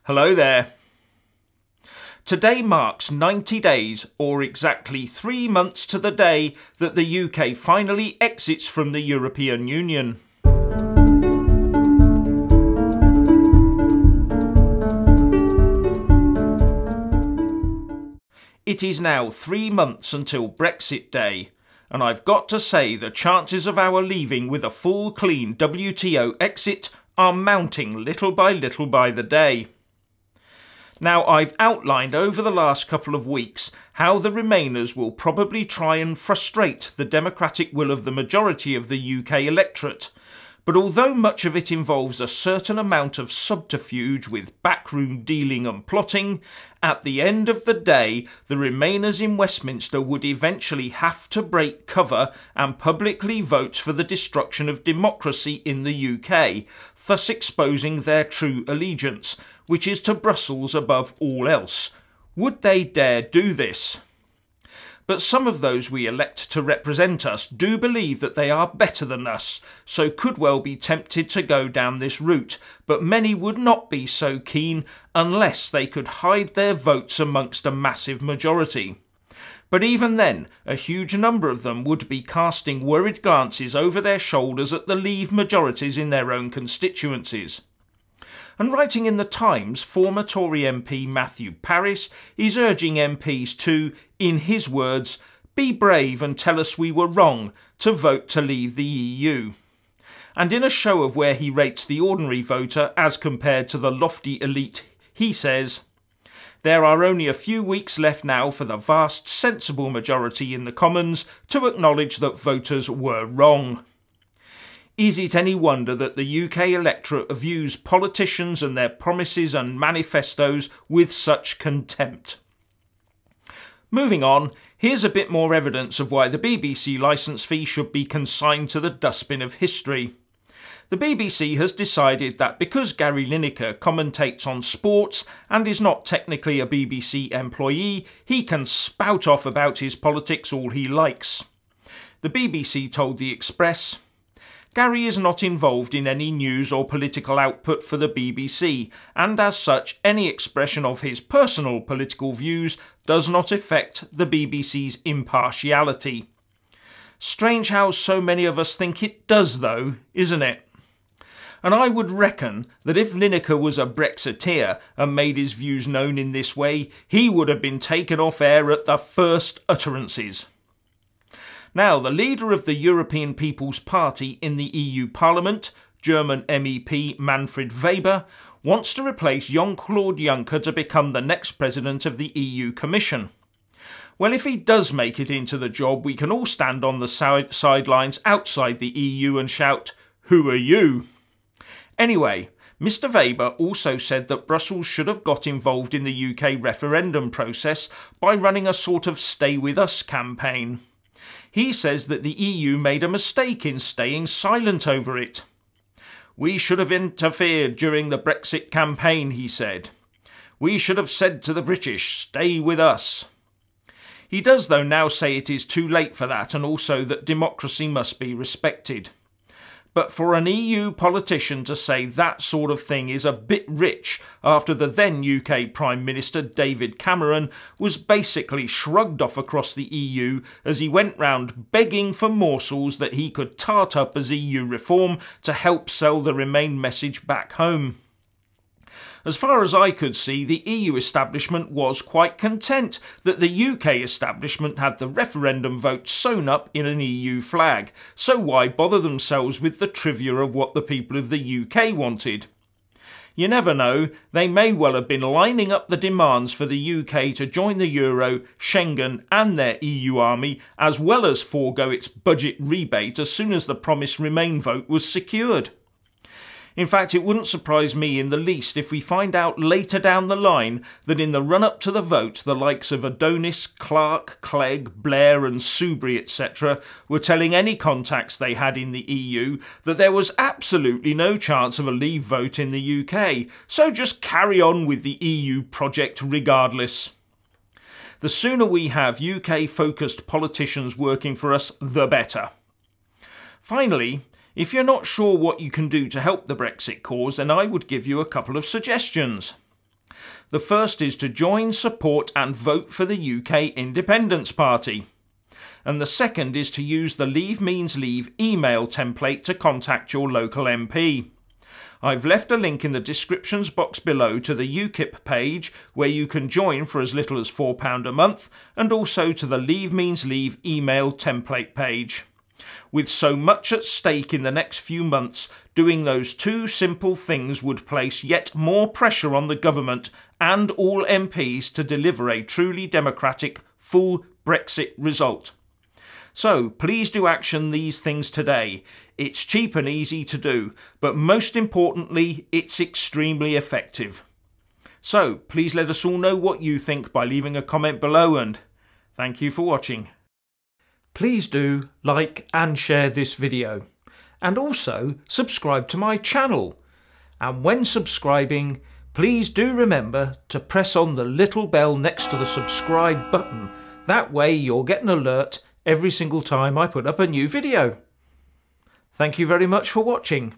Hello there. Today marks 90 days, or exactly 3 months to the day, that the UK finally exits from the European Union. It is now 3 months until Brexit Day, and I've got to say the chances of our leaving with a full clean WTO exit are mounting little by the day. Now, I've outlined over the last couple of weeks how the Remainers will probably try and frustrate the democratic will of the majority of the UK electorate, but although much of it involves a certain amount of subterfuge with backroom dealing and plotting, at the end of the day the Remainers in Westminster would eventually have to break cover and publicly vote for the destruction of democracy in the UK, thus exposing their true allegiance, which is to Brussels above all else. Would they dare do this? But some of those we elect to represent us do believe that they are better than us, so could well be tempted to go down this route, but many would not be so keen unless they could hide their votes amongst a massive majority. But even then, a huge number of them would be casting worried glances over their shoulders at the Leave majorities in their own constituencies. And writing in the Times, former Tory MP Matthew Parris is urging MPs to, in his words, be brave and tell us we were wrong to vote to leave the EU. And in a show of where he rates the ordinary voter as compared to the lofty elite, he says, "There are only a few weeks left now for the vast sensible majority in the Commons to acknowledge that voters were wrong." Is it any wonder that the UK electorate views politicians and their promises and manifestos with such contempt? Moving on, here's a bit more evidence of why the BBC licence fee should be consigned to the dustbin of history. The BBC has decided that because Gary Lineker commentates on sports and is not technically a BBC employee, he can spout off about his politics all he likes. The BBC told The Express, "Gary is not involved in any news or political output for the BBC, and as such any expression of his personal political views does not affect the BBC's impartiality." Strange how so many of us think it does though, isn't it? And I would reckon that if Lineker was a Brexiteer and made his views known in this way, he would have been taken off air at the first utterances. Now, the leader of the European People's Party in the EU Parliament, German MEP Manfred Weber, wants to replace Jean-Claude Juncker to become the next president of the EU Commission. Well, if he does make it into the job, we can all stand on the sidelines outside the EU and shout, "Who are you?" Anyway, Mr Weber also said that Brussels should have got involved in the UK referendum process by running a sort of Stay With Us campaign. He says that the EU made a mistake in staying silent over it. "We should have interfered during the Brexit campaign," he said. "We should have said to the British, stay with us." He does though now say it is too late for that, and also that democracy must be respected. But for an EU politician to say that sort of thing is a bit rich after the then UK Prime Minister David Cameron was basically shrugged off across the EU as he went round begging for morsels that he could tart up as EU reform to help sell the Remain message back home. As far as I could see, the EU establishment was quite content that the UK establishment had the referendum vote sewn up in an EU flag, so why bother themselves with the trivia of what the people of the UK wanted? You never know, they may well have been lining up the demands for the UK to join the Euro, Schengen and their EU army, as well as forego its budget rebate as soon as the promised Remain vote was secured. In fact, it wouldn't surprise me in the least if we find out later down the line that in the run-up to the vote the likes of Adonis, Clark, Clegg, Blair and Soubry etc. were telling any contacts they had in the EU that there was absolutely no chance of a Leave vote in the UK, so just carry on with the EU project regardless. The sooner we have UK-focused politicians working for us, the better. Finally, if you're not sure what you can do to help the Brexit cause, then I would give you a couple of suggestions. The first is to join, support and vote for the UK Independence Party. And the second is to use the Leave Means Leave email template to contact your local MP. I've left a link in the descriptions box below to the UKIP page where you can join for as little as £4 a month, and also to the Leave Means Leave email template page. With so much at stake in the next few months, doing those two simple things would place yet more pressure on the government and all MPs to deliver a truly democratic, full Brexit result. So please do action these things today. It's cheap and easy to do, but most importantly, it's extremely effective. So please let us all know what you think by leaving a comment below, and thank you for watching. Please do like and share this video, and also subscribe to my channel. And when subscribing, please do remember to press on the little bell next to the subscribe button. That way you'll get an alert every single time I put up a new video. Thank you very much for watching.